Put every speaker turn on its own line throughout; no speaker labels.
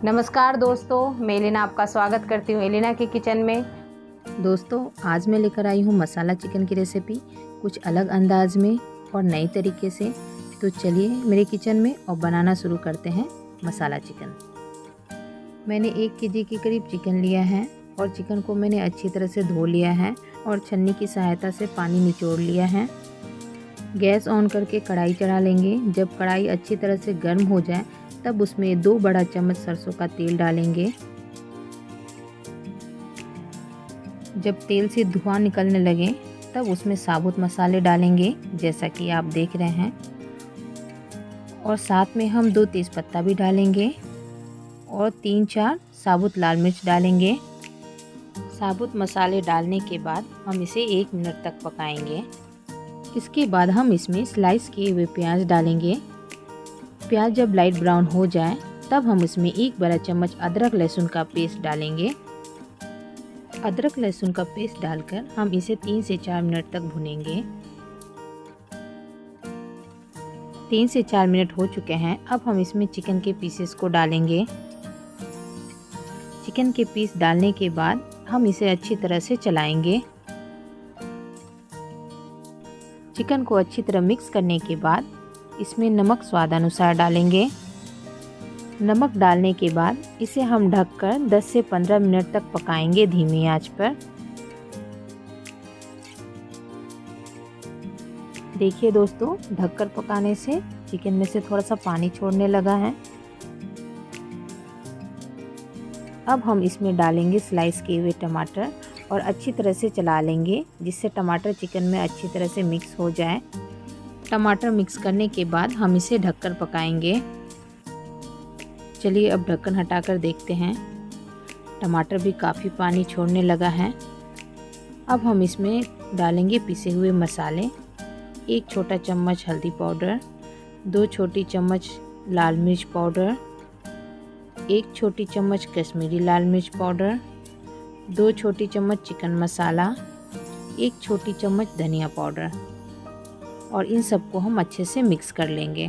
नमस्कार दोस्तों, मैं एलिना आपका स्वागत करती हूँ एलिना की किचन में।
दोस्तों, आज मैं लेकर आई हूँ मसाला चिकन की रेसिपी कुछ अलग अंदाज में और नए तरीके से। तो चलिए मेरे किचन में और बनाना शुरू करते हैं मसाला चिकन। मैंने 1 केजी के करीब चिकन लिया है और चिकन को मैंने अच्छी तरह से धो लिया है और छन्नी की सहायता से पानी निचोड़ लिया है। गैस ऑन करके कढ़ाई चढ़ा लेंगे। जब कढ़ाई अच्छी तरह से गर्म हो जाए तब उसमें 2 बड़ा चम्मच सरसों का तेल डालेंगे। जब तेल से धुआं निकलने लगे तब उसमें साबुत मसाले डालेंगे, जैसा कि आप देख रहे हैं। और साथ में हम 2 तेज़पत्ता भी डालेंगे और 3-4 साबुत लाल मिर्च डालेंगे। साबुत मसाले डालने के बाद हम इसे 1 मिनट तक पकाएंगे। इसके बाद हम इसमें स्लाइस किए हुए प्याज डालेंगे। प्याज जब लाइट ब्राउन हो जाए तब हम इसमें 1 बड़ा चम्मच अदरक लहसुन का पेस्ट डालेंगे। अदरक लहसुन का पेस्ट डालकर हम इसे 3 से 4 मिनट तक भुनेंगे। 3 से 4 मिनट हो चुके हैं। अब हम इसमें चिकन के पीसेस को डालेंगे। चिकन के पीस डालने के बाद हम इसे अच्छी तरह से चलाएंगे। चिकन को अच्छी तरह मिक्स करने के बाद इसमें नमक स्वादानुसार डालेंगे। नमक डालने के बाद इसे हम ढककर 10 से 15 मिनट तक पकाएंगे धीमी आंच पर। देखिए दोस्तों, ढककर पकाने से चिकन में से थोड़ा सा पानी छोड़ने लगा है। अब हम इसमें डालेंगे स्लाइस किए हुए टमाटर और अच्छी तरह से चला लेंगे, जिससे टमाटर चिकन में अच्छी तरह से मिक्स हो जाए। टमाटर मिक्स करने के बाद हम इसे ढककर पकाएंगे। चलिए अब ढक्कन हटाकर देखते हैं। टमाटर भी काफ़ी पानी छोड़ने लगा है। अब हम इसमें डालेंगे पिसे हुए मसाले। 1 छोटा चम्मच हल्दी पाउडर, 2 छोटी चम्मच लाल मिर्च पाउडर, 1 छोटी चम्मच कश्मीरी लाल मिर्च पाउडर, 2 छोटी चम्मच चिकन मसाला, 1 छोटी चम्मच धनिया पाउडर, और इन सबको हम अच्छे से मिक्स कर लेंगे।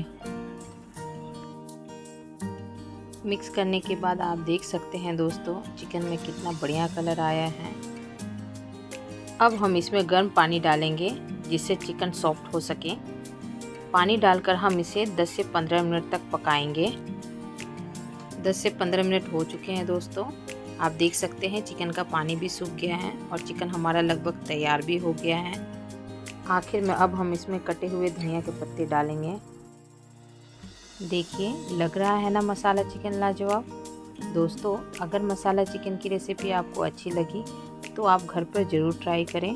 मिक्स करने के बाद आप देख सकते हैं दोस्तों, चिकन में कितना बढ़िया कलर आया है। अब हम इसमें गर्म पानी डालेंगे, जिससे चिकन सॉफ्ट हो सके। पानी डालकर हम इसे 10 से 15 मिनट तक पकाएंगे। 10 से 15 मिनट हो चुके हैं दोस्तों। आप देख सकते हैं चिकन का पानी भी सूख गया है और चिकन हमारा लगभग तैयार भी हो गया है। आखिर में अब हम इसमें कटे हुए धनिया के पत्ते डालेंगे। देखिए, लग रहा है ना मसाला चिकन लाजवाब। दोस्तों, अगर मसाला चिकन की रेसिपी आपको अच्छी लगी तो आप घर पर ज़रूर ट्राई करें।